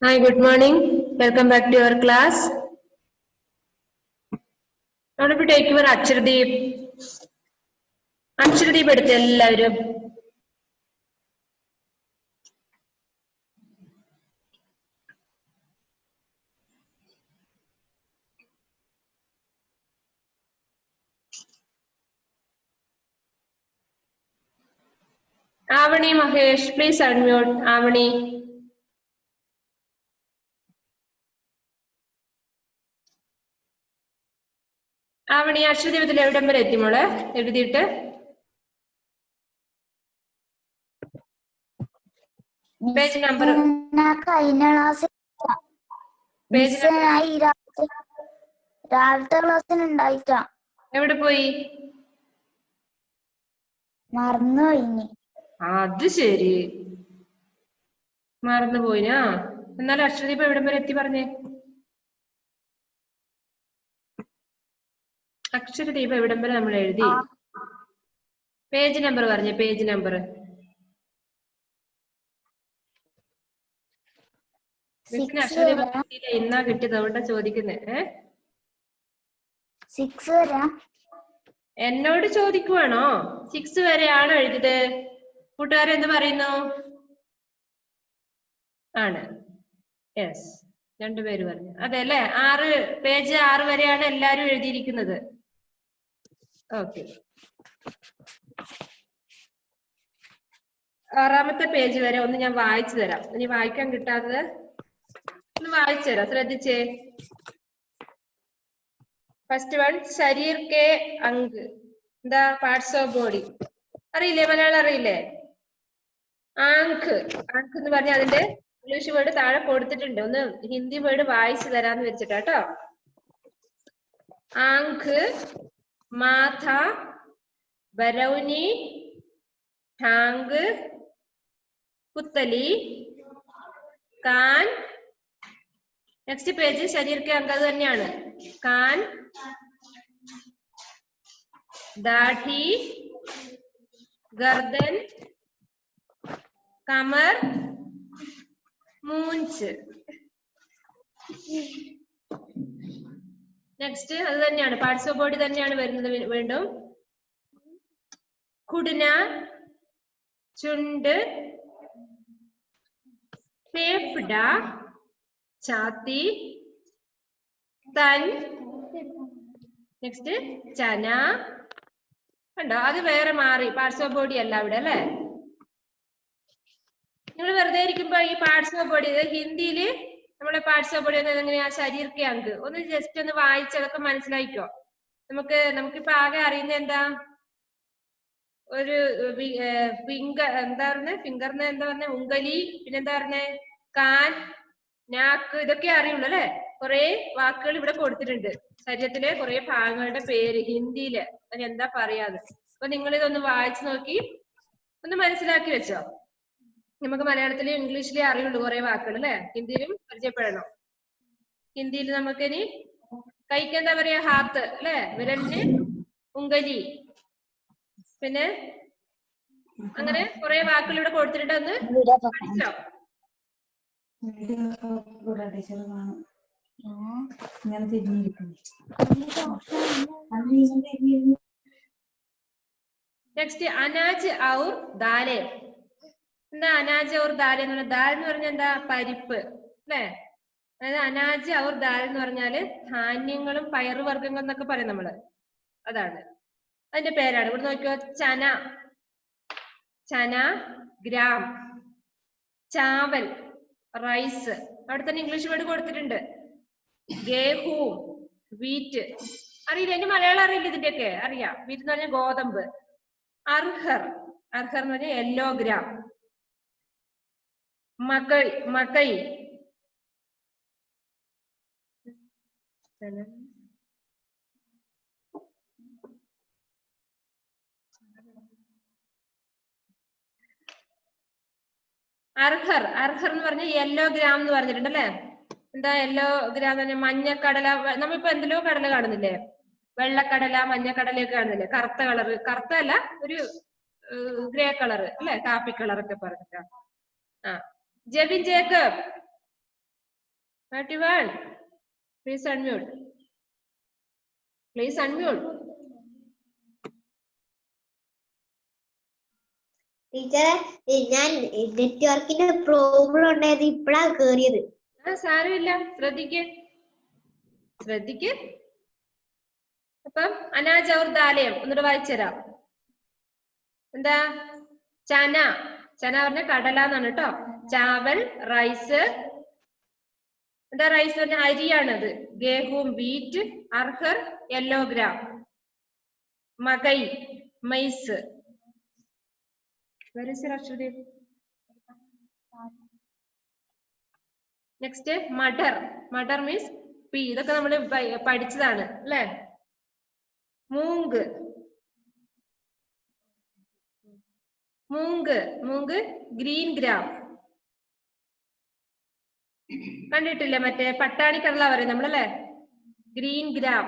Hi, good morning. Welcome back to your class. Now to take your Aksharadeep. Aksharadeep എടുത്ത് എല്ലാവരും. Avani Mahesh, please unmute. Avani. Avani, അക്ഷരദീപത്തിൽ എവിടം വരെ എത്തി മോളെ എഴുതിയിട്ട്? പേജ് നമ്പർ രാവിലത്തെ ക്ലാസ്സിന് ഉണ്ടായിട്ടാ. എവിടെ പോയി? മറന്നു കഴിഞ്ഞു. അത് ശരി, മറന്നുപോയിനാ. എന്നാലും അക്ഷരദീപം എവിടം വരെ എത്തി പറഞ്ഞേ? അക്ഷരദീപം എവിടം വരെ നമ്മൾ എഴുതി? പേജ് നമ്പർ പറഞ്ഞേ, പേജ് നമ്പർ. ഇന്നാ കിട്ടിയത് അവിടെ ചോദിക്കുന്നേ. എന്നോട് ചോദിക്കുവാണോ? 6 വരെയാണോ എഴുതിയത്? കൂട്ടുകാരെന്ത് പറയുന്നു? ആണ്. യെസ്, രണ്ടുപേര് പറഞ്ഞു. അതെ അല്ലേ? പേജ് 6 വരെയാണ് എല്ലാരും എഴുതിയിരിക്കുന്നത്. ഓക്കെ, 6ാമത്തെ പേജ് വരെ ഒന്ന് ഞാൻ വായിച്ചു തരാം. ഇനി വായിക്കാൻ കിട്ടാത്തത് ഒന്ന് വായിച്ചു തരാം, ശ്രദ്ധിച്ചേ. ഫസ്റ്റ് വൺ, ശരീർ കെ അംഗ്. എന്താ? Parts of body. അറിയില്ലേ? മലയാളം അറിയില്ലേ? ആങ്ക്. ആങ്ക് എന്ന് പറഞ്ഞാൽ അതിന്റെ ഇംഗ്ലീഷ് വേർഡ് താഴെ കൊടുത്തിട്ടുണ്ട്. ഒന്ന് ഹിന്ദി വേർഡ് വായിച്ചു തരാന്ന് വെച്ചിട്ടാ കേട്ടോ. ആങ്ക്, മാഥ, ബരൗനി, ടാങ്ക്, പുത്തലി, കാൻ. നെക്സ്റ്റ് പേജ് ശരീർ കെ അംഗ്, അത് തന്നെയാണ്. കാൻ, ദാഢി, ഗർദൻ, കമർ, മൂഞ്ച്. നെക്സ്റ്റ് അത് തന്നെയാണ്, പാർട്സ് ഓഫ് ബോഡി തന്നെയാണ് വരുന്നത്. വീണ്ടും കുടിന, ചുണ്ട്, ഫേഫ്ഡ, ഛാത്തി, തൻ. നെക്സ്റ്റ് ചന. കണ്ടോ? അത് വേറെ മാറി, പാർട്സ് ഓഫ് ബോഡി അല്ല അവിടെ അല്ലെ? നിങ്ങൾ വെറുതെ ഇരിക്കുമ്പോ ഈ പാർട്സ് ഓഫ് ബോഡി ഹിന്ദിയില് നമ്മളെ പാർട്സ് ഓഫ് ബോഡി എങ്ങനെയാ? ശരീർ കെ അംഗ്. ഒന്ന് ജസ്റ്റ് ഒന്ന് വായിച്ച് അതൊക്കെ മനസ്സിലായിക്കോ. നമുക്കിപ്പോ ആകെ അറിയുന്ന എന്താ? ഒരു ഫിംഗർ. എന്താ പറഞ്ഞ? ഫിംഗറിന് എന്താ പറഞ്ഞ? ഉങ്കലി. പിന്നെന്താ പറഞ്ഞേ? കാൻ, നാക്ക്. ഇതൊക്കെ അറിയുള്ളൂ അല്ലെ? കുറെ വാക്കുകൾ ഇവിടെ കൊടുത്തിട്ടുണ്ട്. ശരീരത്തിലെ കുറെ ഭാഗങ്ങളുടെ പേര് ഹിന്ദിയില് അതിനെന്താ പറയാതെ. അപ്പൊ നിങ്ങൾ ഇതൊന്ന് വായിച്ചു നോക്കി ഒന്ന് മനസ്സിലാക്കി വെച്ചോ. നമുക്ക് മലയാളത്തിലും ഇംഗ്ലീഷിലേ അറിയുള്ളൂ കുറെ വാക്കുകൾ അല്ലെ? ഹിന്ദിയിലും പരിചയപ്പെടണം. ഹിന്ദിയിൽ നമുക്കിനി കൈക്ക് എന്താ പറയാ? ഹാത്ത് അല്ലെ? വിരലിന് ഉങ്കലി. പിന്നെ അങ്ങനെ കുറെ വാക്കുകൾ ഇവിടെ കൊടുത്തിട്ടുണ്ട്. ഒന്ന് പഠിച്ചോ. നെക്സ്റ്റ് അനാജ് ഔർ ദാല്. എന്താ അനാജ് ഔർ ദാല് എന്ന് പറഞ്ഞാൽ? ദാൽ എന്ന് പറഞ്ഞാൽ എന്താ? പരിപ്പ് അല്ലെ? അതായത് അനാജ് ഔർ ദാൽ എന്ന് പറഞ്ഞാല് ധാന്യങ്ങളും പയറുവർഗ്ഗങ്ങൾ എന്നൊക്കെ പറയും നമ്മള്. അതാണ് അതിന്റെ പേരാണ്. ഇവിടെ നോക്കിയോ, ചന, ചന, ഗ്രാം, ചാവൽ, റൈസ്. അവിടെ തന്നെ ഇംഗ്ലീഷ് വേർഡ് കൊടുത്തിട്ടുണ്ട്. ഗേഹു, വീറ്റ്. അറിയില്ല? എന്റെ മലയാളം അറിയില്ല? ഇതിന്റെയൊക്കെ അറിയാം. വീറ്റ് എന്ന് പറഞ്ഞാൽ ഗോതമ്പ്. അർഹർ, അർഹർ എന്ന് പറഞ്ഞാൽ യെല്ലോ ഗ്രാം. മകൈ, മകൈ. അർഹർ, അർഹർ എന്ന് പറഞ്ഞ യെല്ലോ ഗ്രാം എന്ന് പറഞ്ഞിട്ടുണ്ട് അല്ലെ? എന്താ യെല്ലോ ഗ്രാം എന്ന് പറഞ്ഞാൽ? മഞ്ഞക്കടല. നമ്മളിപ്പോ എന്തെല്ലോ കടല കാണുന്നില്ലേ? വെള്ളക്കടല, മഞ്ഞക്കടലയൊക്കെ കാണുന്നില്ലേ? കറുത്ത കളറ്. കറുത്ത അല്ല, ഒരു ഗ്രേ കളർ അല്ലെ? കാപ്പി കളറൊക്കെ പറഞ്ഞിട്ടാ. Jebin Jacob, 31. Please unmute. Please unmute. ടീച്ചറെ ഞാൻ നെറ്റ്വർക്കിന്റെ പ്രോബ്ലം ഉണ്ടായത് ഇപ്പഴാ കേറിയത്. സാരമില്ല, ശ്രദ്ധിക്ക്. അപ്പം അനാജൗർദാലയം ഒന്നുകൂടെ വായിച്ചുതരാം. എന്താ? ചന പറഞ്ഞ കടല എന്നാണ് കേട്ടോ. ചാവൽ, റൈസ്. എന്താ റൈസ് പറഞ്ഞ അരിയാണത്. ഗേഹൂം, വീറ്റ്. അർഹർ, യെല്ലോ ഗ്രാം. മകൈ, മൈസ്. നെക്സ്റ്റ് മഡർ മീൻസ് പി. ഇതൊക്കെ നമ്മൾ പഠിച്ചതാണ് അല്ലെ? മൂങ്ക് ഗ്രീൻ ഗ്രാം. കണ്ടിട്ടില്ലേ? മറ്റേ പട്ടാണി കടല പറയും നമ്മളല്ലേ? Green gram.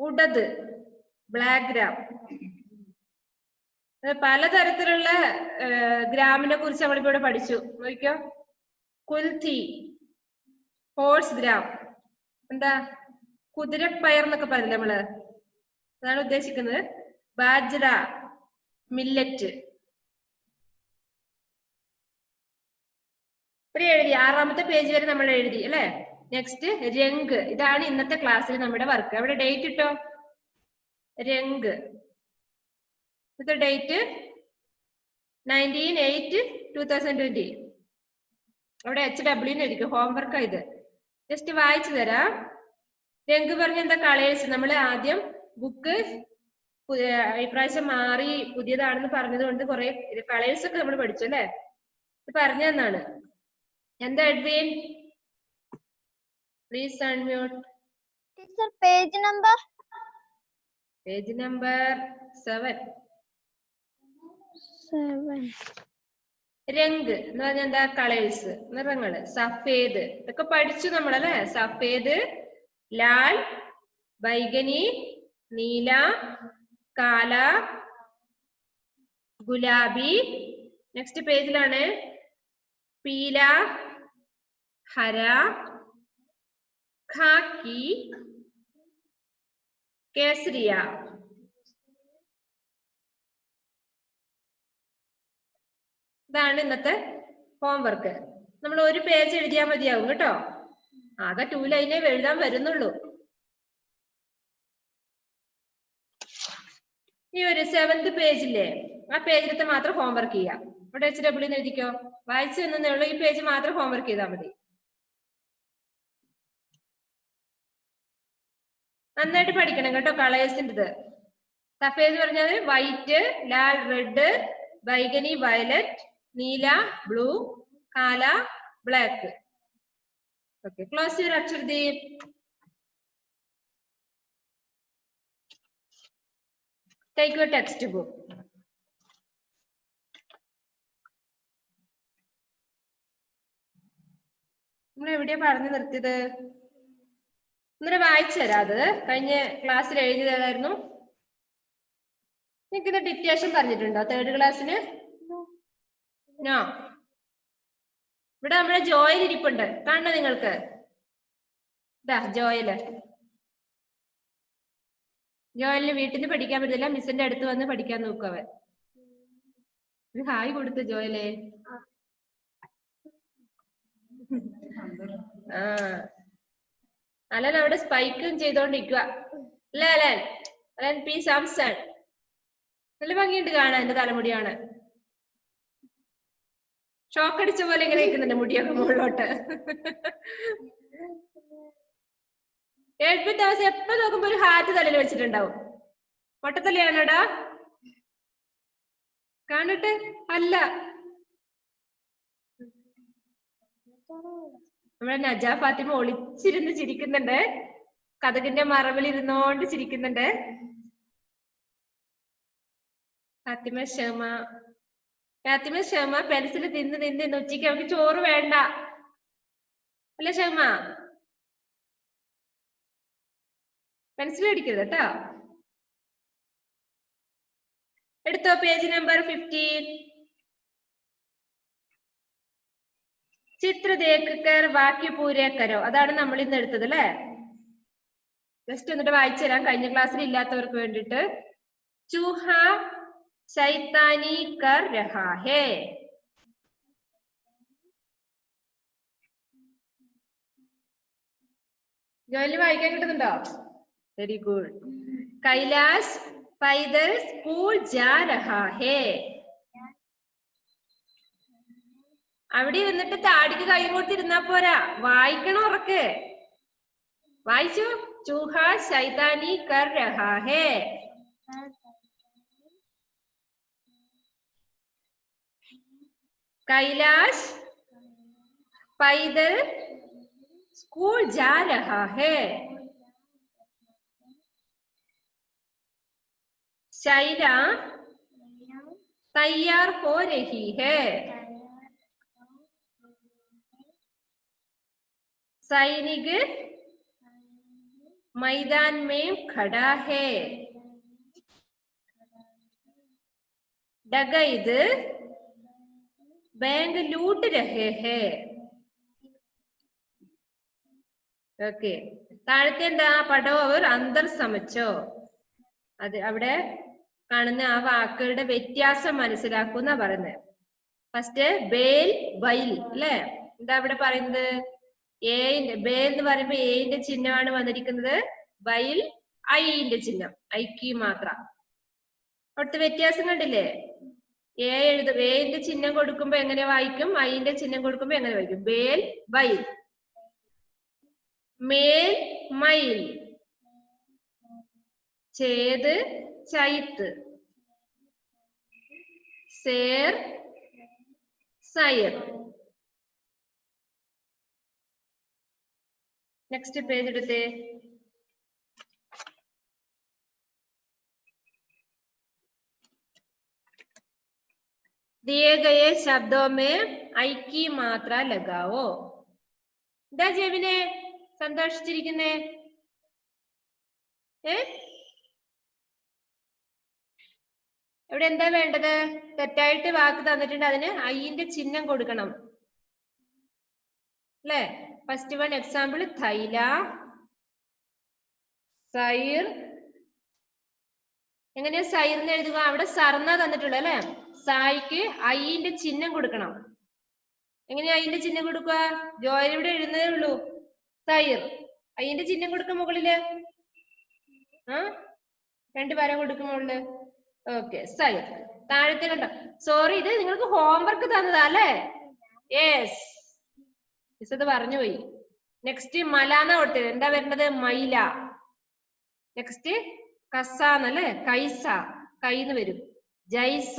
ഉടത് ബ്ലാക്ക് ഗ്രാം. പലതരത്തിലുള്ള ഗ്രാമിനെ കുറിച്ച് നമ്മളിപ്പോ ഇവിടെ പഠിച്ചു. നോക്കിക്കോ. കുൽത്തി, ഹോഴ്സ് ഗ്രാം. എന്താ? കുതിരപ്പയർ എന്നൊക്കെ പറയില്ലേ നമ്മള്? അതാണ് ഉദ്ദേശിക്കുന്നത്. ബാജ്ര, മില്ലറ്റ്. ഇവിടെ എഴുതി 6ാമത്തെ പേജ് വരെ നമ്മൾ എഴുതി അല്ലെ? നെക്സ്റ്റ് രംഗ്. ഇതാണ് ഇന്നത്തെ ക്ലാസ്സിൽ നമ്മുടെ വർക്ക്. അവിടെ ഡേറ്റ് ഇട്ടോ. രംഗ്. ഇന്നത്തെ ഡേറ്റ് 19/8/2020. അവിടെ HW എഴുതിക്കും. ഹോംവർക്ക് ഇത് ജസ്റ്റ് വായിച്ചു തരാം. രംഗ് പറഞ്ഞ എന്താ? കളേഴ്സ്. നമ്മൾ ആദ്യം ബുക്ക് ഇപ്രാവശ്യം മാറി പുതിയതാണെന്ന് പറഞ്ഞത് കൊണ്ട് കുറെ കളേഴ്സ് ഒക്കെ നമ്മൾ പഠിച്ചു അല്ലെ? ഇത് പറഞ്ഞു തന്നാണ്. എന്താ Edwin? Please unmute. Teacher page number 7. രംഗ് എന്ന് പറഞ്ഞാൽ എന്താ? കളേഴ്സ്, നിറങ്ങള്. സഫേദ് ഇതൊക്കെ പഠിച്ചു നമ്മളല്ലേ? സഫേദ്, ലാൽ, ബൈഗനി, നീല, കാല, ഗുലാബി. നെക്സ്റ്റ് പേജിലാണ് പീല, ഹര, ഖാക്കി, കേസരിയ. ഇതാണ് ഇന്നത്തെ ഹോംവർക്ക്. നമ്മൾ ഒരു പേജ് എഴുതിയാൽ മതിയാവും കേട്ടോ. ആകെ 2 ലൈനേ എഴുതാൻ വരുന്നുള്ളൂ. ഈ ഒരു 7th പേജില്ലേ, ആ പേജിലത്തെ മാത്രം ഹോംവർക്ക് ചെയ്യാം. ഇവിടെ HW എഴുതിക്കോ. വായിച്ചു എന്നേ ഉള്ളൂ. ഈ പേജ് മാത്രം ഹോംവർക്ക് ചെയ്താൽ മതി. നന്നായിട്ട് പഠിക്കണം കേട്ടോ. കളേഴ്സിൻ്റെ സഫേദ് പറഞ്ഞാൽ വൈറ്റ്, ലാൽ റെഡ്, ബൈഗനി വയലറ്റ്, നീല ബ്ലൂ, കാല black. Okay, close your Akshardeep. Take your textbook. നമ്മൾ എവിടെയാ പറഞ്ഞു നിർത്തിയത്? ഇന്നലെ വായിച്ചു തരാം. അത് കഴിഞ്ഞ ക്ലാസ്സിൽ എഴുതിയതായിരുന്നു. നിങ്ങൾക്ക് ഇത് ഡിക്റ്റേഷൻ പറഞ്ഞിട്ടുണ്ടോ 3rd ക്ലാസ്സിന്? നോ. ഇവിടെ നമ്മുടെ ജോയൽ ഇരിപ്പുണ്ട്, കാണണോ നിങ്ങൾക്ക്? ഇതാ ജോയല്. ജോയലിന് വീട്ടിൽ നിന്ന് പഠിക്കാൻ പറ്റില്ല, മിസ്സിന്റെ അടുത്ത് വന്ന് പഠിക്കാൻ നോക്കും അവൻ. ഒരു ഹായ് കൊടുത്തു ജോയലേ. ആ അലൻ അവിടെ സ്പൈക്കും ചെയ്തോണ്ടിരിക്കുക അല്ലേ അലൻ? Allen P Samson. നല്ല ഭംഗിയുണ്ട് കാണാൻ. എന്റെ തലമുടിയാണ്. ഷോക്ക് അടിച്ച പോലെ ഇങ്ങനെ ഇരിക്കുന്നുണ്ട് മുടിയൊക്കെ മുകളിലോട്ട്. 8th ദിവസം എപ്പോ നോക്കുമ്പോ ഒരു ഹാറ്റ് തലയിൽ വെച്ചിട്ടുണ്ടാവും. പൊട്ടത്തലയാണോടാ? കാണട്ടെ. അല്ല, നമ്മുടെ നജാ ഫാത്തിമ ഒളിച്ചിരുന്ന് ചിരിക്കുന്നുണ്ട്. കഥകിന്റെ മറവിൽ ഇരുന്നോണ്ട് ചിരിക്കുന്നുണ്ട്. ഫാത്തിമ ഷമ പെൻസിൽ തിന്ന് ഉച്ചയ്ക്ക് അവർക്ക് ചോറ് വേണ്ട അല്ലേ ഷമ? പെൻസിൽ അടിക്കരുത് കേട്ടോ. എടുത്തോ പേജ് നമ്പർ 15. ചിത്ര ദേക്കർ വാക്യ പൂരേ കരോ. അതാണ് നമ്മൾ ഇന്ന് എടുത്തത് അല്ലേ? ജസ്റ്റ് എന്നിട്ട് വായിച്ചു തരാം കഴിഞ്ഞ ക്ലാസ്സിൽ ഇല്ലാത്തവർക്ക് വേണ്ടിട്ട്. ചൂഹ ശൈത്താനി കർ രഹാ ഹേ. ജോലി വായിക്കാൻ കിട്ടുന്നുണ്ടോ? Very good. കൈലാശ് പൈദൽ സ്കൂൾ ജാ രഹാ ഹേ. അവിടെ ഇരുന്നിട്ട് താടിക്ക് കൈ കൊടുത്തിരുന്നാ പോരാ, വായിക്കണം ഉറക്കെ. വായിച്ചു. ചൂഹ ശൈതാനി കർ രഹാ ഹേ. കൈലാശ് പൈദൽ स्कूल जा रहा है. शैला तैयार हो रही है. सैनिक मैदान में खड़ा है. डकैत बैंक लूट रहे हैं. ഓക്കെ. താഴത്തെ എന്താ? പടവർ അന്തർ സമച്ചോ. അത് അവിടെ കാണുന്ന ആ വാക്കുകളുടെ വ്യത്യാസം മനസ്സിലാക്കുന്ന പറയുന്നത്. ഫസ്റ്റ് ബേൽ ബൈൽ അല്ലെ? എന്താ അവിടെ പറയുന്നത്? എന്റെ ബേൽ എന്ന് പറയുമ്പോ എന്റെ ചിഹ്നമാണ് വന്നിരിക്കുന്നത്. ബൈൽ ഐന്റെ ചിഹ്നം, ഐക്ക് മാത്ര. അവിടുത്തെ വ്യത്യാസം കണ്ടില്ലേ? എന്റെ ചിഹ്നം കൊടുക്കുമ്പോ എങ്ങനെ വായിക്കും? ഐന്റെ ചിഹ്നം കൊടുക്കുമ്പോ എങ്ങനെ വായിക്കും? ബേൽ ബൈൽ. മേൽ മൈൽ. ചേത് ചൈത്ത്. സേർ സയർ. നെക്സ്റ്റ് പേജ് എടുത്തേ. दिए गए शब्दों में आई की मात्रा लगाओ. എന്താ ജെവിനെ സന്തോഷിച്ചിരിക്കുന്നേ? ഇവിടെ എന്താ വേണ്ടത്? തെറ്റായിട്ട് വാക്ക് തന്നിട്ടുണ്ട്, അതിന് ഐന്റെ ചിഹ്നം കൊടുക്കണം അല്ലേ? ഫസ്റ്റ് വൺ എക്സാമ്പിൾ തൈല, സൈർ. എങ്ങനെയാ സൈറിന് എഴുതുക? അവിടെ സർന്ന തന്നിട്ടുള്ളത് അല്ലെ? സായിക്ക് ഐന്റെ ചിഹ്നം കൊടുക്കണം. എങ്ങനെയാ ഐന്റെ ചിഹ്നം കൊടുക്കുക? ജോയിൻ ഇവിടെ എഴുതുന്നതേ ഉള്ളൂ. സൈർ ഐന്റെ ചിഹ്നം കൊടുക്കും മുകളില്. രണ്ട് വര കൊടുക്കും മുകളില്. ഓക്കെ. സൈർ. താഴത്തെ കണ്ടോ? സോറി, ഇത് നിങ്ങൾക്ക് ഹോംവർക്ക് തന്നതാ അല്ലേ? യെസ്, മിസ് അത് പറഞ്ഞുപോയി. നെക്സ്റ്റ് മലാന്ന കൊടുത്തത്. എന്താ വരുന്നത്? മൈല. നെക്സ്റ്റ് കസാന്നല്ലേ? കൈസ, കൈന്ന് വരും. ജൈസ.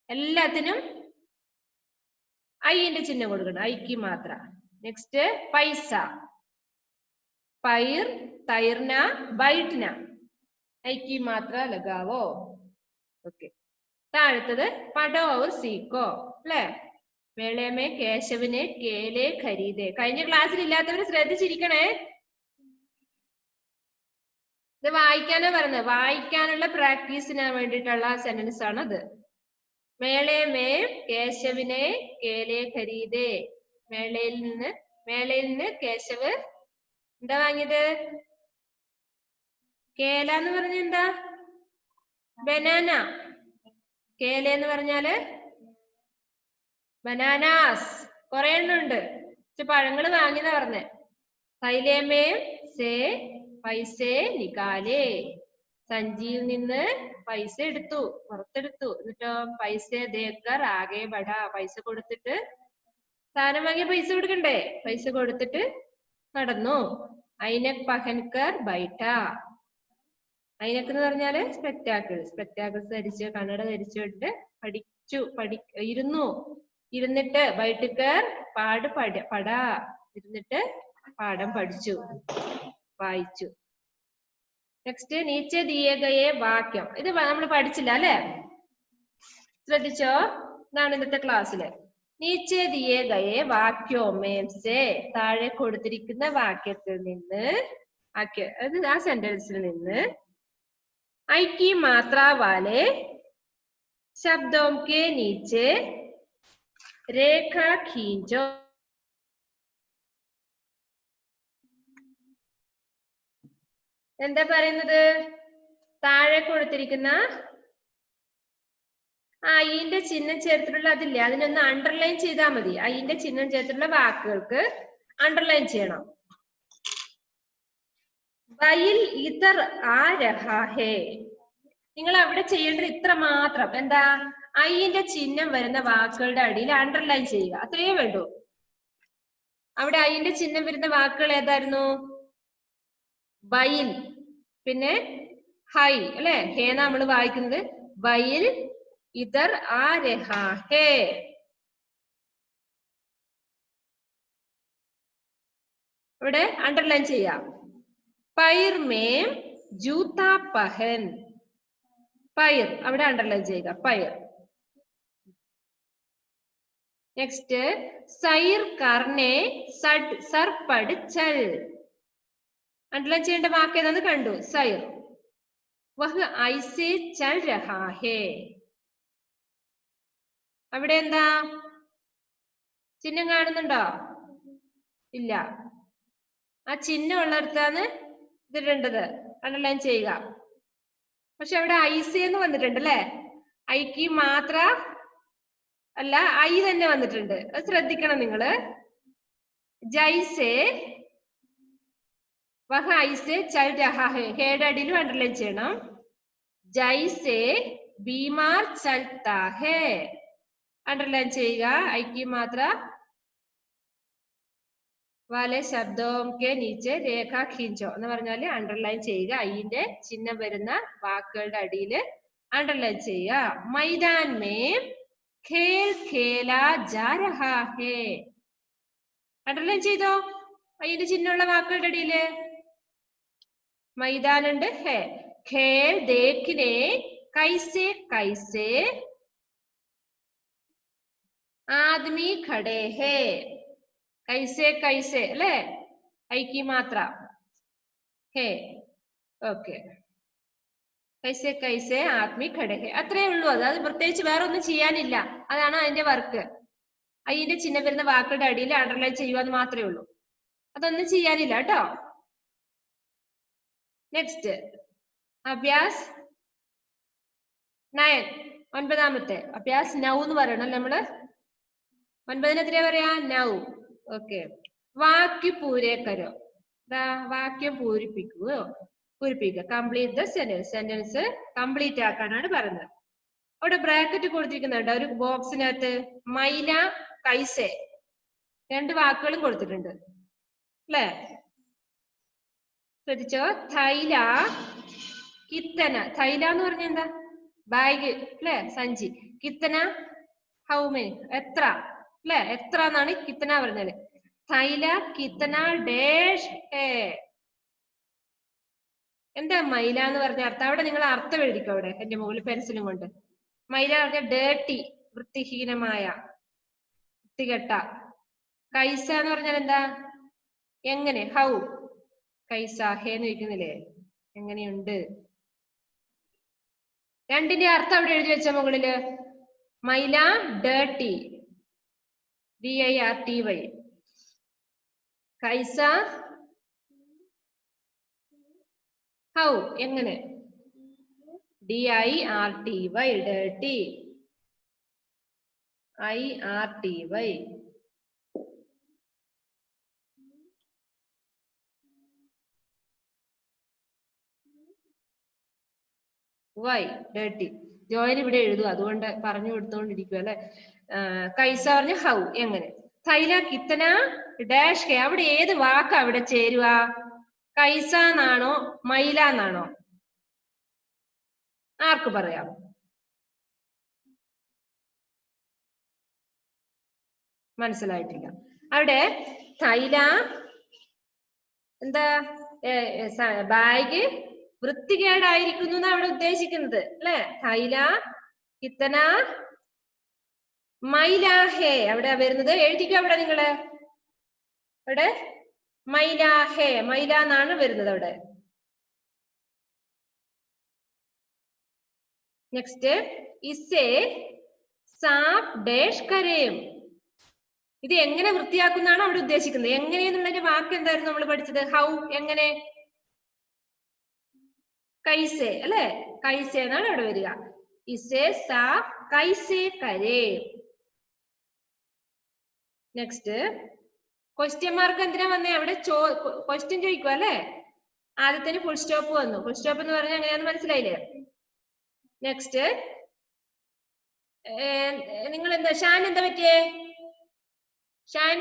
എല്ലാത്തിനും ഐന്റെ ചിഹ്നം കൊടുക്കണം, ഐക്ക് മാത്ര. നെക്സ്റ്റ് പൈസ. പൈർ തൈർന ബൈട്ന. ഐക്ക് മാത്ര ലഗാവോ. ഓക്കെ. താഴത്തത് പഠോ ഔർ സീക്കോ അല്ലേ? മേളേമേ കേശവിനെ കേലെ ഖരീദേ. കഴിഞ്ഞ ക്ലാസ്സിൽ ഇല്ലാത്തവര് ശ്രദ്ധിച്ചിരിക്കണേ. ഇത് വായിക്കാനാ പറഞ്ഞത്. വായിക്കാനുള്ള പ്രാക്ടീസിന് വേണ്ടിയിട്ടുള്ള സെന്റൻസ് ആണ് അത്. മേളേമേ കേശവിനെ കേലെ ഖരീദേ. മേളയിൽ നിന്ന് കേശവ് എന്താ വാങ്ങിയത്? കേല എന്ന് പറഞ്ഞ എന്താ? ബനാന. കേല എന്ന് പറഞ്ഞാല് ബനാനാസ്. കുറെ എണ്ണം ഉണ്ട്. പഴങ്ങള് വാങ്ങിയതാ പറഞ്ഞേ. തൈലേമേ സേ പൈസേ നികാലേ. സഞ്ചിയിൽ നിന്ന് പൈസ എടുത്തു, പുറത്തെടുത്തു. എന്നിട്ടോ പൈസ ദേക്കർ ആകെ ബട. പൈസ കൊടുത്തിട്ട്, സാധനം വാങ്ങിയ പൈസ കൊടുക്കണ്ടേ? പൈസ കൊടുത്തിട്ട് നടന്നു. ഐനക് പഹൻകർ ബൈഠ. ഐനക് എന്ന് പറഞ്ഞാല് സ്പെക്ടാക്കിൾസ്. സ്പെക്ടാക്കിൾസ് ധരിച്ച്, കണ്ണട ധരിച്ചിട്ട് ഇരുന്നു. ഇരുന്നിട്ട് ബൈഠക്കർ പാട് പട. ഇരുന്നിട്ട് പാഠം പഠിച്ചു, വായിച്ചു. നെക്സ്റ്റ് നീച്ചെ ദിയേ ഗയേ വാക്യം. ഇത് നമ്മൾ പഠിച്ചില്ല അല്ലെ? ശ്രദ്ധിച്ചോ? ഇതാണ് ഇന്നത്തെ ക്ലാസ്സില്. നീച്ചെ ദിയേ ഗയേ വാക്യോ മേം സേ. താഴെ കൊടുത്തിരിക്കുന്ന വാക്യത്തിൽ നിന്ന്, ആ സെന്റൻസിൽ നിന്ന് ഐക്കി മാത്ര വാലെ ശബ്ദോം കെ നീച്ചെ രേഖ ഖീഞ്ചോ. എന്താ പറയുന്നത്? താഴെ കൊടുത്തിരിക്കുന്ന അയിന്റെ ചിഹ്നം ചേർത്തിട്ടുള്ള അതില്ലേ, അതിനൊന്ന് അണ്ടർലൈൻ ചെയ്താൽ മതി. അയിന്റെ ചിഹ്നം ചേർത്തിട്ടുള്ള വാക്കുകൾക്ക് അണ്ടർലൈൻ ചെയ്യണം. ബയിൽ ഇതർ ആ രഹാ ഹേ. നിങ്ങൾ അവിടെ ചെയ്യേണ്ടത് ഇത്ര മാത്രം. എന്താ? അയിന്റെ ചിഹ്നം വരുന്ന വാക്കുകളുടെ അടിയിൽ അണ്ടർലൈൻ ചെയ്യുക, അത്രയേ വേണ്ടൂ. അവിടെ അയിന്റെ ചിഹ്നം വരുന്ന വാക്കുകൾ ഏതായിരുന്നു? ബയിൽ, പിന്നെ ഹൈ അല്ലെ, ഹേ നമ്മൾ വായിക്കുന്നത്. ബയിൽ ഇതർ ആ രഹാ ഹേ. ഇവിടെ അണ്ടർലൈൻ ചെയ്യാം. പൈർ മേം ജൂത പഹൻ. പൈർ അവിടെ അണ്ടർലൈൻ ചെയ്യുക, പൈർ. നെക്സ്റ്റ് സൈർ കർണേ സർ പട് ചൽ. അണ്ടർലൈൻ ചെയ്യേണ്ട വാക്ക് ഏതാന്ന് കണ്ടു, സൈർ. വഹ് ഐസേ ചൽ രഹാ ഹേ. അവിടെ എന്താ ചിഹ്നം കാണുന്നുണ്ടോ? ഇല്ല. ആ ചിഹ്നം ഉള്ളിടത്താണ് ഇതിടേണ്ടത്, അണ്ടർലൈൻ ചെയ്യുക. പക്ഷെ അവിടെ ഐസേ എന്ന് വന്നിട്ടുണ്ട് അല്ലെ, ഐക്ക് മാത്ര അല്ല, ഐ തന്നെ വന്നിട്ടുണ്ട്. അത് ശ്രദ്ധിക്കണം നിങ്ങള്. ജൈസേ വഹ ഐസേ ചൽ രഹാ ഹേ, ഹേയുടെ അടിയിലും അണ്ടർലൈൻ ചെയ്യണം. ജൈസേ ബീമാർ ചൽത്താ ഹേ, അണ്ടർലൈൻ ചെയ്യുക. ഐക്ക് മാത്ര വാലെ ശബ്ദവും കെ നീച്ചെ രേഖ ഖീഞ്ചോ എന്ന് പറഞ്ഞാല് അണ്ടർലൈൻ ചെയ്യുക. അയിന്റെ ചിഹ്നം വരുന്ന വാക്കുകളുടെ അടിയിൽ അണ്ടർലൈൻ ചെയ്യുക. മൈദാൻ മേം ഖേൽ ഖേലാ ജാ രഹാ ഹേ. അണ്ടർലൈൻ ചെയ്തോ അയിന്റെ ചിഹ്നമുള്ള വാക്കുകളുടെ അടിയില്? മൈദാൻ ഉണ്ട്, ഹേ. ഖേൽ ദേഖ്നെ കൈസേ കൈസേ ആദ്മി ഖടേ ഹേ. കൈസേ കൈസേ അല്ലെ, ഐക്ക് മാത്ര ഹേ. ഓക്കെ, കൈസേ കൈസേ ആദ്മി ഖടേ ഹേ. അത്രേ ഉള്ളൂ. അത് പ്രത്യേകിച്ച് വേറെ ഒന്നും ചെയ്യാനില്ല. അതാണ് അതിന്റെ വർക്ക്. അതിന്റെ ചിഹ്നം വരുന്ന വാക്കുകളുടെ അടിയിൽ അണ്ടർലൈൻ ചെയ്യുക എന്ന് മാത്രമേ ഉള്ളൂ. അതൊന്നും ചെയ്യാനില്ല കേട്ടോ. നെക്സ്റ്റ് അഭ്യാസ് 9, 9ാമത്തെ അഭ്യാസ്. നൗ എന്ന് പറയണം നമ്മള്. 9 എത്രയാ പറയാ? നൗ. ഓക്കെ. വാക്യ പൂരേ കരോ. വാക്യം പൂരിപ്പിക്കുക. Complete the sentence. Sentence complete ആക്കാനാണ് പറയുന്നത്. അവിടെ ബ്രാക്കറ്റ് കൊടുത്തിരിക്കുന്നുണ്ട് ഒരു ബോക്സിനകത്ത്. മൈല കൈസെ, 2 വാക്കുകളും കൊടുത്തിട്ടുണ്ട് അല്ലേ? ശ്രദ്ധിച്ചോ. തൈല കിത്തന. തൈല എന്ന് പറഞ്ഞ എന്താ? ബാഗ് അല്ലെ, സഞ്ചി. കിത്തന ഹൗ മെനി, എത്ര അല്ലെ, എത്ര എന്നാണ് കിത്തന പറഞ്ഞത്. തൈല കിത്തന ഡേഷ് ഹേ. എന്താ മൈല എന്ന് പറഞ്ഞ അർത്ഥം? അവിടെ നിങ്ങൾ അർത്ഥം എഴുതിക്കോ അവിടെ എന്റെ മുകളിൽ പെൻസിലും കൊണ്ട്. മൈല പറഞ്ഞ ഡേർട്ടി, വൃത്തിഹീനമായ, വൃത്തികെട്ട. കൈസ എന്ന് പറഞ്ഞാൽ എന്താ? എങ്ങനെ, ഹൗ. കൈസ ഹേ എന്ന് ചോദിക്കുന്നില്ലേ, എങ്ങനെയുണ്ട്. രണ്ടിന്റെ അർത്ഥം അവിടെ എഴുതി വെച്ച മുകളില്. മൈല ഡേർട്ടി, DIRTY. കൈസ ഹൗ, എങ്ങനെ, DIRTY, dirty, IRTY. Why dirty. Join ഇവിടെ എഴുതുക, അതുകൊണ്ട് പറഞ്ഞു കൊടുത്തോണ്ടിരിക്കുക അല്ലെ. കൈസ പറഞ്ഞ ഹൗ, എങ്ങനെ. തൈല കിത്തന ഡാഷ് ഹേ. അവിടെ ഏത് വാക്കാ അവിടെ ചേരുക? കൈസ എന്നാണോ മൈല എന്നാണോ? ആർക്ക് പറയാം? മനസ്സിലായിട്ടില്ല. അവിടെ തൈല എന്താ, ബാഗ് വൃത്തികേടായിരിക്കുന്നു എന്നാണ് അവിടെ ഉദ്ദേശിക്കുന്നത് അല്ലെ. തൈല കിത്തന മൈല ഹേ അവിടെ വരുന്നത്. എഴുതിക്കോ അവിടെ നിങ്ങള്. അവിടെ മൈല ഹേ, മൈല എന്നാണ് വരുന്നത് അവിടെ. Next ഇസേ SAFF dash കരേം. ഇത് എങ്ങനെ വൃത്തിയാക്കുന്നാണ് അവിടെ ഉദ്ദേശിക്കുന്നത്. എങ്ങനെയെന്നുള്ളതിന്റെ വാക്ക് എന്തായിരുന്നു നമ്മൾ പഠിച്ചത്? ഹൗ, എങ്ങനെ, കൈസെ അല്ലെ? കൈസെ എന്നാണ് അവിടെ വരിക. ഇസെ സാഫ് കൈസെ കരേ. നെക്സ്റ്റ് ക്വസ്റ്റ്യൻ മാർക്ക് എന്തിനാ വന്നേ? അവിടെ ക്വസ്റ്റ്യൻ ചോദിക്കുക അല്ലെ? ആദ്യത്തിന് ഫുൾ സ്റ്റോപ്പ് വന്നു. ഫുൾ സ്റ്റോപ്പ് എന്ന് പറഞ്ഞാൽ എങ്ങനെയാന്ന് മനസ്സിലായില്ലേ? നെക്സ്റ്റ് നിങ്ങൾ എന്താ ഷാൻ എന്താ പറ്റിയേ? ഷാൻ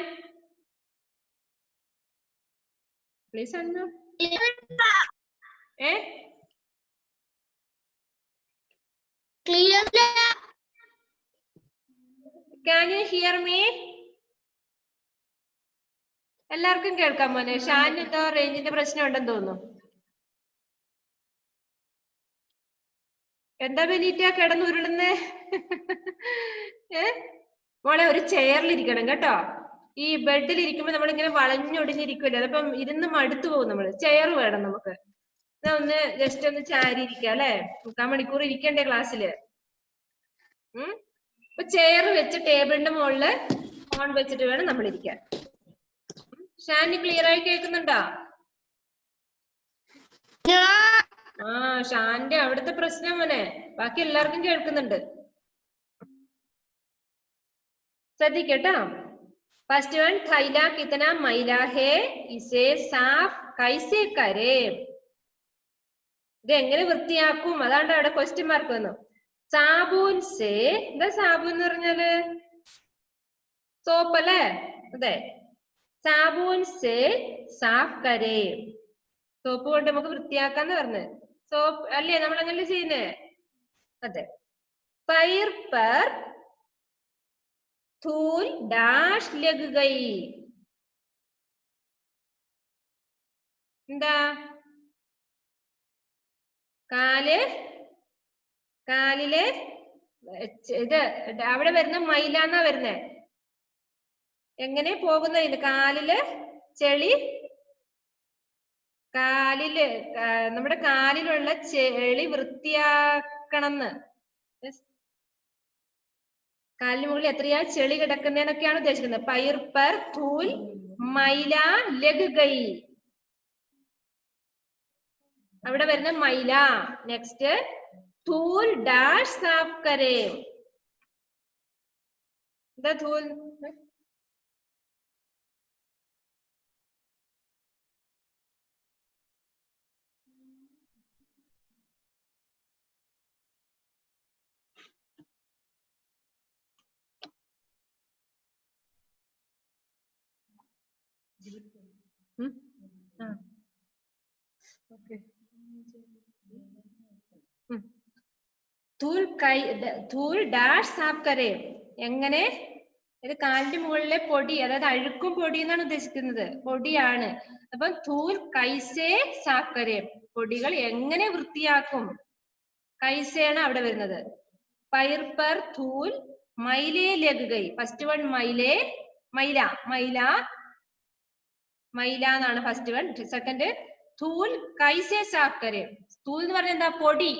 പ്ലീസ് അണ്ണു. Can you hear me? എല്ലാവർക്കും കേൾക്കാൻ മോനെ? ഷാൻ എന്തോ റേഞ്ചിന്റെ പ്രശ്നം ഉണ്ടെന്ന് തോന്നുന്നു. എന്താ ബെനീറ്റ കിടന്ന് ഉരുളുന്നേ? മോളെ ഒരു ചെയറിൽ ഇരിക്കണം കേട്ടോ. ഈ ബെഡിൽ ഇരിക്കുമ്പോ നമ്മളിങ്ങനെ വളഞ്ഞൊടിഞ്ഞിരിക്കുമല്ലോ, അതപ്പം ഇരുന്ന് മടുത്തു പോകും നമ്മള്. ചെയർ വേണം നമുക്ക്. ഒന്ന് ജസ്റ്റ് ഒന്ന് ചാരി ഇരിക്കാം അല്ലെ? 3/4 മണിക്കൂർ ഇരിക്കണ്ടേ ക്ലാസ്സില്? അപ്പൊ ചെയർ വെച്ച് ടേബിളിന്റെ മുകളില് ഫോൺ വെച്ചിട്ട് വേണം നമ്മൾ ഇരിക്കാൻ. ഷാനി ക്ലിയർ ആയി കേൾക്കുന്നുണ്ടോ? ആ ഷാന്റെ അവിടുത്തെ പ്രശ്നം മോനെ, ബാക്കി എല്ലാവർക്കും കേൾക്കുന്നുണ്ട്. ശ്രദ്ധിക്കട്ടോ. ഫസ്റ്റ് വൺ, थैला कितना मैला है, इसे साफ कैसे करें. ഇത് എങ്ങനെ വൃത്തിയാക്കും, അതാണ്ട് അവിടെ ക്വസ്റ്റ്യൻ മാർക്ക് വന്നു. സാബൂൻ സേ, എന്താ സാബൂൻ എന്ന് പറഞ്ഞാല്? സോപ്പ് അല്ലേ? അതെ. സാബൂൻ സേ സാഫ് കരേ. സോപ്പ് കൊണ്ട് നമുക്ക് വൃത്തിയാക്കാന്ന് പറഞ്ഞ്. സോപ്പ് അല്ലേ നമ്മൾ അങ്ങനെ ചെയ്യുന്നേ? അതെ. पैर पर धूल डैश लग गई. എന്താ? കാലില് ഇത് അവിടെ വരുന്ന മൈല എന്നാ വരുന്നേ. എങ്ങനെ പോകുന്ന? കാലില് ചെളി, നമ്മുടെ കാലിലുള്ള ചെളി വൃത്തിയാക്കണമെന്ന്. കാലിന് മുകളിൽ എത്രയാ ചെളി കിടക്കുന്നതെന്നൊക്കെയാണ് ഉദ്ദേശിക്കുന്നത്. പൈർ പർ ധൂൽ മൈല ലഗ് ഗൈ. അവിടെ വരുന്ന മൈല. നെക്സ്റ്റ് ധൂൽ ഡാഷ് സാഫ് കരേ. എന്താ ധൂൽ? ധൂൽ ഡാഷ് സാഫ് കരേ. എങ്ങനെ? ഇത് കാലിന്റെ മുകളിലെ പൊടി, അതായത് അഴുക്കും പൊടി എന്നാണ് ഉദ്ദേശിക്കുന്നത്. പൊടിയാണ്. അപ്പൊ ധൂൽ കൈസേ സാഫ് കരേ, പൊടികൾ എങ്ങനെ വൃത്തിയാക്കും. കൈസേയാണ് അവിടെ വരുന്നത്. പൈർ പർ ധൂൽ മൈലേ ലഗ് ഗൈ. ഫസ്റ്റ് വൺ മൈല എന്നാണ് ഫസ്റ്റ് വൺ. സെക്കൻഡ് ധൂൽ കൈസേ സാഫ് കരേ. ധൂൽ എന്ന് പറഞ്ഞാൽ എന്താ? പൊടി.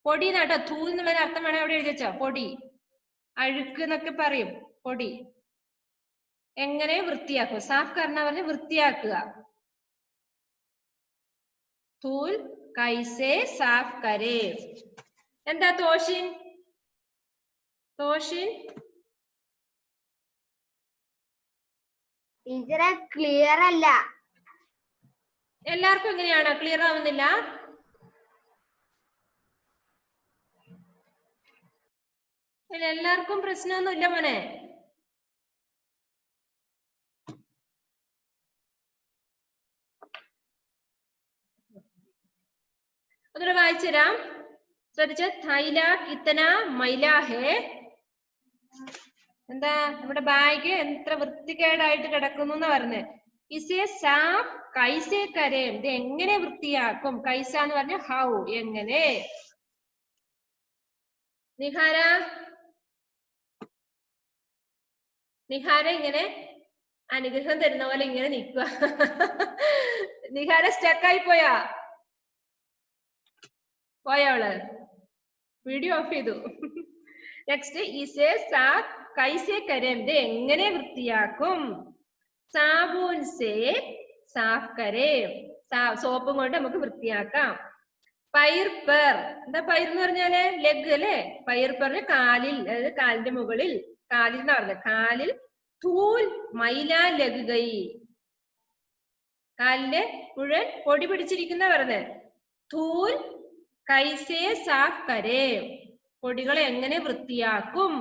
പൊടി എന്നാട്ടോ. ധൂൽ എന്നുള്ളൊരു അർത്ഥം വേണം അവിടെ എഴുതി വെച്ചോ. പൊടി, അഴുക്ക് എന്നൊക്കെ പറയും. പൊടി എങ്ങനെ വൃത്തിയാക്കും? സാഫ് കർണ പറഞ്ഞ വൃത്തിയാക്കുക. ധൂൽ കൈസേ സാഫ് കരേ. എന്താ തോഷിൻ? ടീച്ചറെ ക്ലിയർ അല്ല. എല്ലാവർക്കും എങ്ങനെയാണ്? ക്ലിയർ ആവുന്നില്ല? എല്ലാവർക്കും പ്രശ്നമൊന്നുമില്ല മോനെ. ഒന്നുകൂടെ വായിച്ചു തരാം, ശ്രദ്ധിച്ച. थैला कितना मैला है. എന്താ? നമ്മുടെ ബാഗ് എത്ര വൃത്തികേടായിട്ട് കിടക്കുന്നു എന്ന് പറഞ്ഞ്. ഇസേ സാഫ് കൈസേ കരേ. ഇത് എങ്ങനെ വൃത്തിയാക്കും? കൈസ എന്ന് പറഞ്ഞ ഹൗ, എങ്ങനെ. നിഹാര ഇങ്ങനെ അനുഗ്രഹം തരുന്ന പോലെ ഇങ്ങനെ നിൽക്കുക. നിഹാര സ്റ്റക്കായി പോയവള് വീഡിയോ ഓഫ് ചെയ്തു. നെക്സ്റ്റ് ഇസേ സാഫ് കൈസേ കരേം, ഇത് എങ്ങനെ വൃത്തിയാക്കും? സാബൂൻ സേ സാഫ് കരേം, സോപ്പും കൊണ്ട് നമുക്ക് വൃത്തിയാക്കാം. പൈർ പെർ, എന്താ പൈർ എന്ന് പറഞ്ഞാല് ലെഗ് അല്ലെ. പൈർ പെറിന് കാലിൽ, അതായത് കാലിന്റെ മുകളിൽ, കാലിൽ എന്ന് പറഞ്ഞത് കാലിൽ. ധൂൽ മൈല ലഗ് ഗൈ, കാലില് മുഴുവൻ പൊടി പിടിച്ചിരിക്കുന്ന പറഞ്ഞത്. ധൂൽ കൈസേ സാഫ് കരേം, പൊടികളെ എങ്ങനെ വൃത്തിയാക്കും?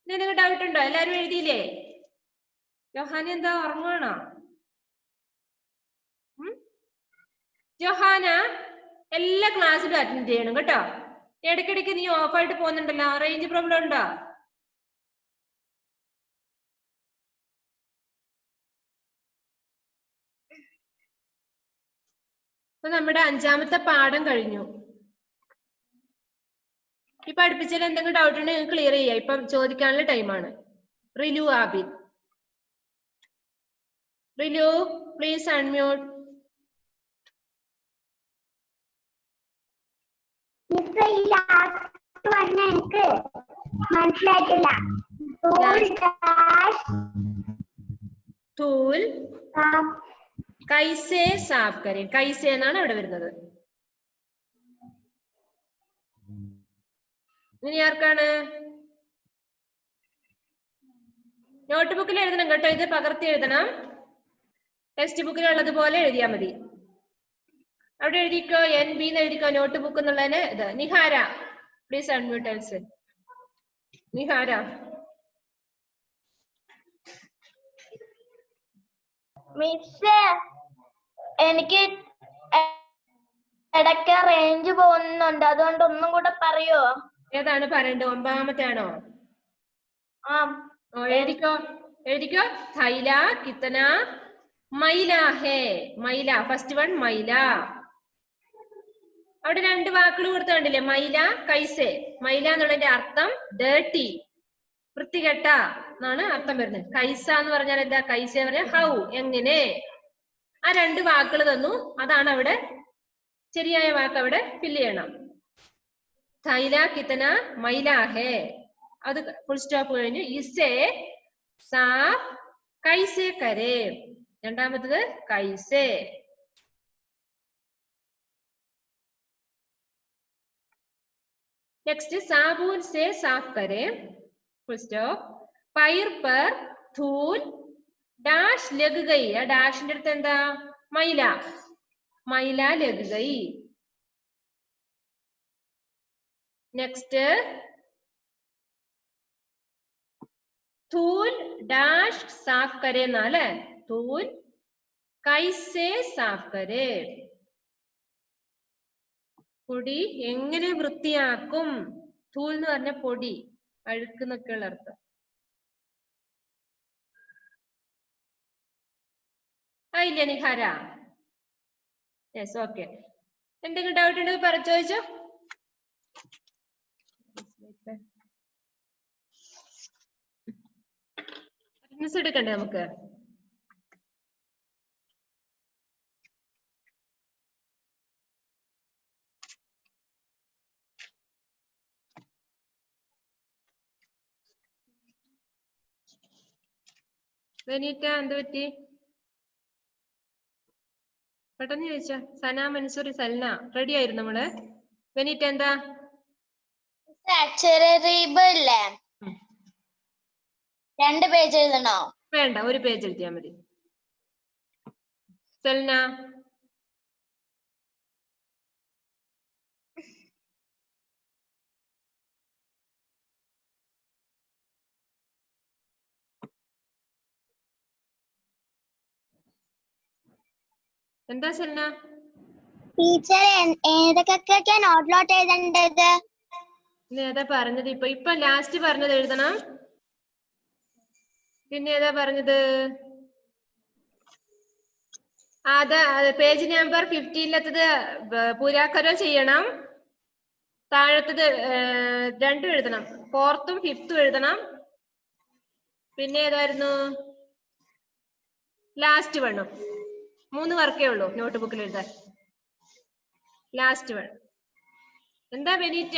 നിങ്ങൾക്ക് ഡൗട്ട് ഉണ്ടോ? എല്ലാരും എഴുതിയില്ലേ? ജോഹാന എന്താ ഉറങ്ങുവാണോ? ജോഹാന എല്ലാ ക്ലാസ്സിലും അറ്റൻഡ് ചെയ്യണം കേട്ടോ. ഇടയ്ക്കിടയ്ക്ക് നീ ഓഫായിട്ട് പോകുന്നുണ്ടല്ലോ, റേഞ്ച് പ്രോബ്ലം ഉണ്ടോ? അപ്പൊ നമ്മുടെ 5ാമത്തെ പാഠം കഴിഞ്ഞു. ഇപ്പൊ പഠിപ്പിച്ചാൽ എന്തെങ്കിലും ഡൗട്ട് ഉണ്ടെങ്കിൽ ക്ലിയർ ചെയ്യാം. ഇപ്പം ചോദിക്കാനുള്ള ടൈമാണ്. റിലു ആബിദ്, റിലു പ്ലീസ് അൺമ്യൂട്ട്. എനിക്ക് മനസ്സിലായിട്ടില്ല. ധൂൽ കൈസേ സാഫ് കരേം, കൈസേ എന്നാണ് അവിടെ വരുന്നത്. ഇനി ആർക്കാണ്? നോട്ട് ബുക്കിൽ എഴുതണം കേട്ടോ, ഇത് പകർത്തി എഴുതണം. ടെക്സ്റ്റ് ബുക്കിൽ ഉള്ളതുപോലെ എഴുതിയാൽ മതി. അവിടെ എഴുതിക്കോ, NB എന്ന് എഴുതിക്കോ നോട്ട് ബുക്ക് എന്നുള്ളതിന്. ഇത് Nihara please unmute answer. Nihara. മിസ്സേ, എനിക്ക് ഇടയ്ക്ക് റേഞ്ച് പോകുന്നുണ്ട്, അതുകൊണ്ട് ഒന്നും കൂടെ പറയോ? ഏതാണ് പറയണ്ടത്? 9ാമത്തെ ആണോ? എഴുതിക്കോ, എഴുതിക്കോ. थैला कितना मैला है, മൈല ഫസ്റ്റ് വൺ മൈല. അവിടെ 2 വാക്കുകൾ കൊടുത്ത് കണ്ടില്ലേ? മൈല കൈസേ. മൈല എന്നുള്ളതിന്റെ അർത്ഥം ഡേർട്ടി, വൃത്തികെട്ട എന്നാണ് അർത്ഥം വരുന്നത്. കൈസ എന്ന് പറഞ്ഞാൽ എന്താ? കൈസ പറഞ്ഞാൽ ഹൗ, എങ്ങനെ. ആ 2 വാക്കുകൾ തന്നു, അതാണ് അവിടെ ശരിയായ വാക്ക് അവിടെ ഫില്ല് ചെയ്യണം. थैला कितना मैला है, അത് ഫുൾ സ്റ്റോപ്പ് കഴിഞ്ഞു. ഇസേ സാഫ് കൈസേ കരേം, രണ്ടാമത്തത് കൈസേ. Next സാബൂൻ say SAFF കരേം, full stop. Pyre पर धूल ഡാഷ് ലഗ് ഗൈ, ആ ഡാഷിന്റെ അടുത്ത് എന്താ? മൈല, മൈല ലഗ് ഗൈ. നെക്സ്റ്റ് धूल ഡാഷ് സാഫ് കരേ എന്നാല് धूल കൈസേ സാഫ് കരേ, പൊടി എങ്ങനെ വൃത്തിയാക്കും? ധൂൽ എന്ന് പറഞ്ഞ പൊടി, അഴുക്കുന്നൊക്കെയുള്ള അർത്ഥം. ആയില്ല നിഹാര? Yes, okay. എന്തെങ്കിലും ഡൗട്ട് ഉണ്ടെങ്കിൽ ചോദിച്ചോ. അറ്റൻഡൻസ് എടുക്കണ്ടേ നമുക്ക്? വെനീറ്റ എന്ത് പറ്റി? പെട്ടെന്ന് ചോദിച്ചാ. സന, മൻസൂറി, സൽന റെഡി ആയിരുന്നു നമ്മള്. വെനീറ്റ എന്താ? ഇല്ലേ 2 പേജ് എഴുതണോ? വേണ്ട, 1 പേജ് എഴുതിയാ മതി. സൽന? എന്താ സൽന? ടീച്ചർ ഏതൊക്കെ നോട്ട് എഴുതേണ്ടത്? ഏതാ പറഞ്ഞത്? ഇപ്പൊ ലാസ്റ്റ് പറഞ്ഞത് എഴുതണം. പിന്നെ ഏതാ പറഞ്ഞത്? അത് പേജ് നമ്പർ 15-ലെത്തത് പൂരാക്കരോ ചെയ്യണം. താഴത്തത് 2 എഴുതണം. 4th-ഉം 5th-ഉം എഴുതണം. പിന്നെ ഏതായിരുന്നു? ലാസ്റ്റ് വണ്ണും. 3 വർക്കേ ഉള്ളൂ നോട്ട് ബുക്കിൽ എഴുതാൻ. Last one. എന്താ ബെനീറ്റ?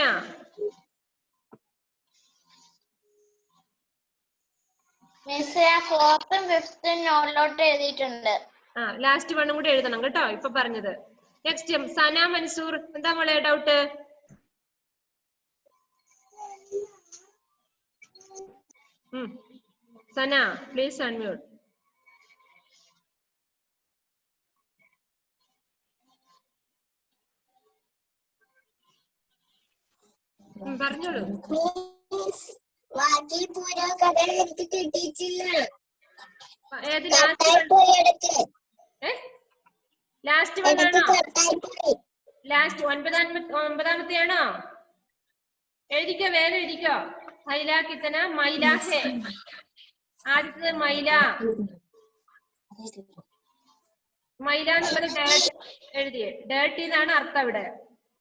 മിസ് ഞാൻ 4th ഉം 5th ഉം നോട്ടിലോട്ട് എഴുതിയിട്ടുണ്ട്. ലാസ്റ്റ് വണ്ണും കൂടി എഴുതണം കേട്ടോ ഇപ്പൊ പറഞ്ഞത്. നെക്സ്റ്റ് സന മൻസൂർ, എന്താ മോളെ ഡൗട്ട്? Sana please unmute. പറഞ്ഞോളൂ. ഏത് ലാസ്റ്റ് വണ്ണാണോ? ലാസ്റ്റ് 9ാമത്തെയാണോ? എഴുതിക്കോ, വേഗം എഴുതിക്കോ. ഹൈലാ കിത്തന മൈല ഹേ. ആദ്യത്തത് മൈല. മൈല എന്നുള്ളത് എഴുതിയേ ഡേർട്ടി എന്നാണ് അർത്ഥം ഇവിടെ.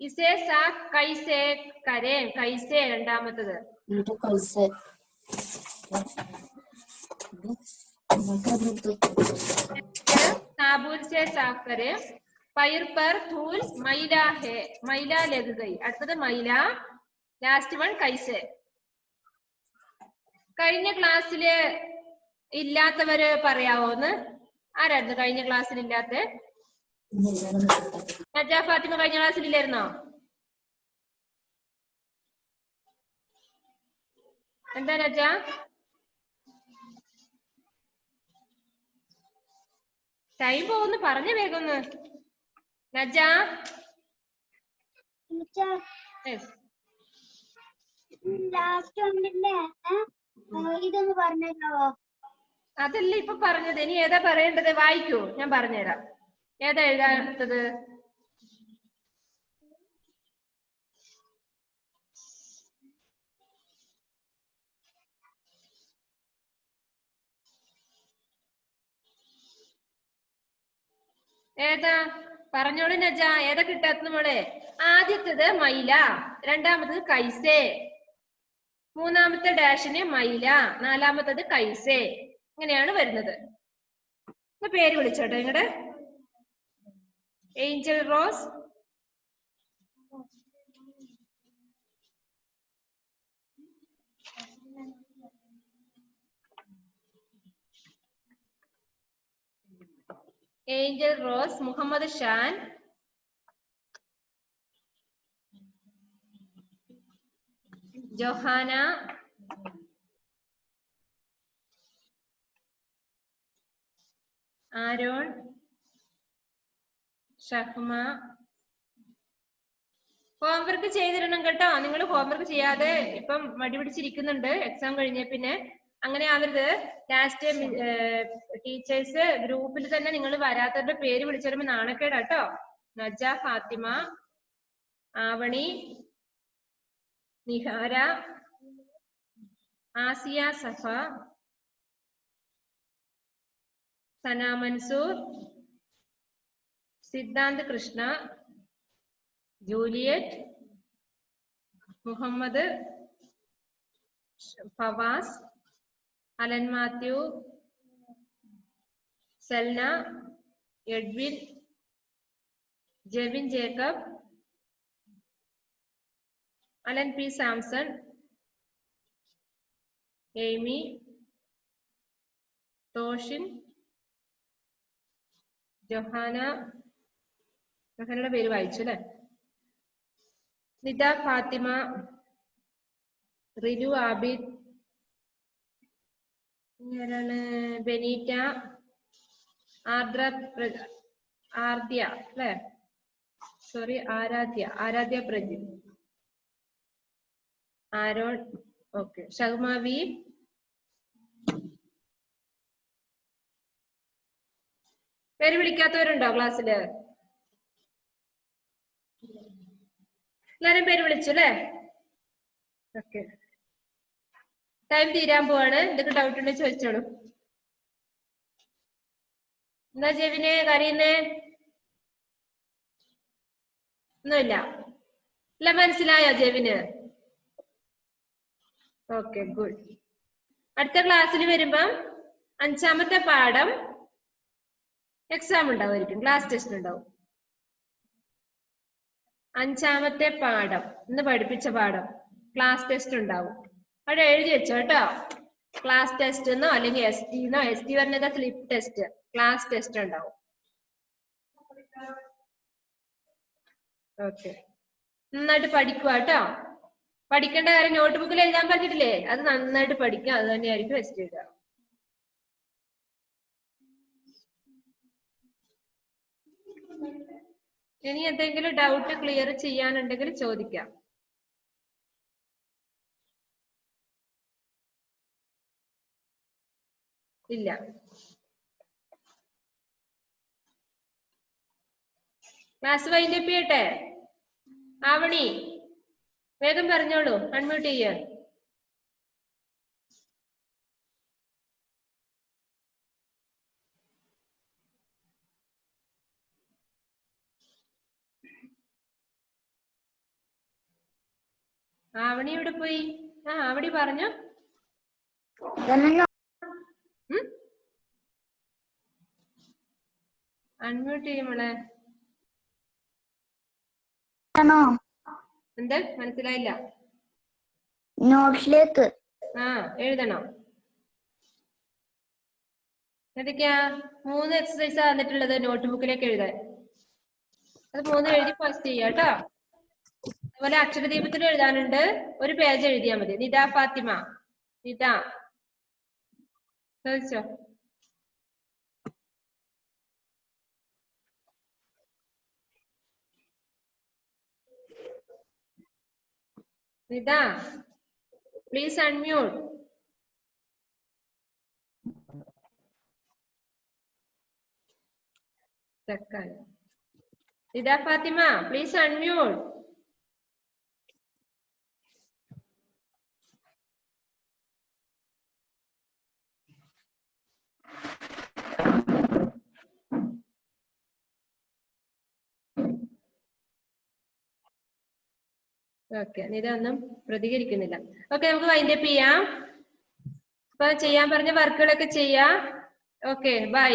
ഇസേ സാഫ് കൈസേ കരേ, കൈസേ രണ്ടാമത്തത്. साबुन से साफ करें. पैर पर धूल मैला है, मैला लग गई. അടുത്തത് മൈല. Last one കൈസേ. കഴിഞ്ഞ ക്ലാസ്സില് ഇല്ലാത്തവര് പറയാവോന്ന്? ആരായിരുന്നു കഴിഞ്ഞ ക്ലാസ്സിൽ ഇല്ലാത്ത? നജ ഫാത്തിമ കഴിഞ്ഞ ക്ലാസ്സിൽ ഇല്ലായിരുന്നോ? എന്താ നജ? ടൈം പോകുന്നു, പറഞ്ഞ വേഗം ഒന്ന്. നജ ഇതൊന്ന് പറഞ്ഞോ. അതല്ല ഇപ്പൊ പറഞ്ഞത്, ഇനി ഏതാ പറയേണ്ടത്? വായിക്കൂ, ഞാൻ പറഞ്ഞുതരാം. ഏതാ എഴുതാത്തത്? ഏതാ പറഞ്ഞോളൂ നജ, ഏതാ കിട്ടാത്ത മോളെ? ആദ്യത്തത് മൈല, രണ്ടാമത്തത് കൈസേ, മൂന്നാമത്തെ ഡാഷിന് മൈല, നാലാമത്തത് കൈസേ. ഇങ്ങനെയാണ് വരുന്നത്. പേര് വിളിച്ചോട്ടെ നിങ്ങളുടെ. Angel Rose, Angel Rose, Muhammad Shan, Johanna, Aaron, Shahma. Homework ചെയ്തിരണം കേട്ടോ. നിങ്ങൾ ഹോംവർക്ക് ചെയ്യാതെ ഇപ്പം മടി പിടിച്ചിരിക്കുന്നുണ്ട് എക്സാം കഴിഞ്ഞ പിന്നെ. അങ്ങനെ ആവരുത്. ലാസ്റ്റ് ടീച്ചേഴ്സ് ഗ്രൂപ്പിൽ തന്നെ നിങ്ങൾ വരാത്തവരുടെ പേര് വിളിച്ചു വരുമ്പോ നാണക്കേടാ കേട്ടോ. Naja Fathima, Avani, Nihara, Asiya Safa, Sana Mansoor, Siddhant Krishna, Juliet, Muhammad Fawas, Alan Mathew, Selna, Edwin, Jevin Jacob, Alan P Samson, Aimee, Toshin, Johanna. ജൊഹാനയുടെ പേര് വായിച്ചു അല്ലെ? നിദ ഫാത്തിമ, റിലു ആബിദ്, ബെനീറ്റ, ആർദ്യ അല്ലെ? Sorry, Aradhya Prajin, Aaron. Okay. Shahmavi, പേര് വിളിക്കാത്തവരുണ്ടോ ക്ലാസ്സില്? എല്ലാരും പേര് വിളിച്ചു അല്ലേ? ഓക്കെ. ടൈം തീരാൻ പോവാണ്. എന്തൊക്കെ ഡൗട്ട് ഉണ്ടെന്ന് ചോദിച്ചോളൂ. എന്താ ജെവിനെ കരയുന്നേ? ഒന്നുമില്ല. എല്ലാം മനസ്സിലായോ ജെവിന്? Okay, good. അടുത്ത ക്ലാസ്സിൽ വരുമ്പം 5ാമത്തെ പാഠം എക്സാം ഉണ്ടാവുമായിരിക്കും, ക്ലാസ് ടെസ്റ്റ് ഉണ്ടാവും. 5ാമത്തെ പാഠം, ഇന്ന് പഠിപ്പിച്ച പാഠം ക്ലാസ് ടെസ്റ്റ് ഉണ്ടാവും. അവിടെ എഴുതി വെച്ചോ കേട്ടോ. ക്ലാസ് ടെസ്റ്റ് എന്നോ അല്ലെങ്കിൽ ST എന്നോ, ST പറഞ്ഞത് സ്ലിപ്പ് ടെസ്റ്റ്, ക്ലാസ് ടെസ്റ്റ് ഉണ്ടാവും. ഓക്കെ, നന്നായിട്ട് പഠിക്കുക കേട്ടോ. പഠിക്കേണ്ട കാര്യം നോട്ട് ബുക്കിൽ എഴുതാൻ പറഞ്ഞിട്ടില്ലേ, അത് നന്നായിട്ട് പഠിക്കുക. അത് തന്നെയായിരിക്കും ST എഴുതുക. ഇനി എന്തെങ്കിലും ഡൗട്ട് ക്ലിയർ ചെയ്യാനുണ്ടെങ്കിൽ ചോദിക്കാം. ഇല്ല. ക്ലാസ് വൈൻഡപ്പ് ചെയ്യട്ടെ? ആവണി വേഗം പറഞ്ഞോളൂ, അൺമ്യൂട്ട് ചെയ്യ. ആവണി ഇവിടെ പോയി? ആവണി പറഞ്ഞു. അൺമ്യൂട്ട് ചെയ്യുമ്പോളെ എന്ത് മനസ്സിലായില്ല? നോട്ട്സിലേക്ക് എഴുതണോ? ഏതൊക്കെയാ 3 എക്സസൈസ് തന്നിട്ടുള്ളത് നോട്ട് ബുക്കിലേക്ക് എഴുതാൻ. അത് 3 എഴുതി ഫസ്റ്റ് ചെയ്യാം കേട്ടോ. അതുപോലെ അക്ഷരദീപത്തിൽ എഴുതാനുണ്ട്, ഒരു പേജ് എഴുതിയാൽ മതി. നിദ ഫാത്തിമ, നിദ ചോദിച്ചോ? Nida please unmute. Nida Fathima please unmute. Okay, Nida ഒന്നും പ്രതികരിക്കുന്നില്ല. ഓക്കെ, നമുക്ക് വൈൻഡപ്പ് ചെയ്യാം. അപ്പൊ ചെയ്യാൻ പറഞ്ഞ വർക്കുകളൊക്കെ ചെയ്യാം. Okay, bye,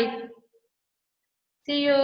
see U.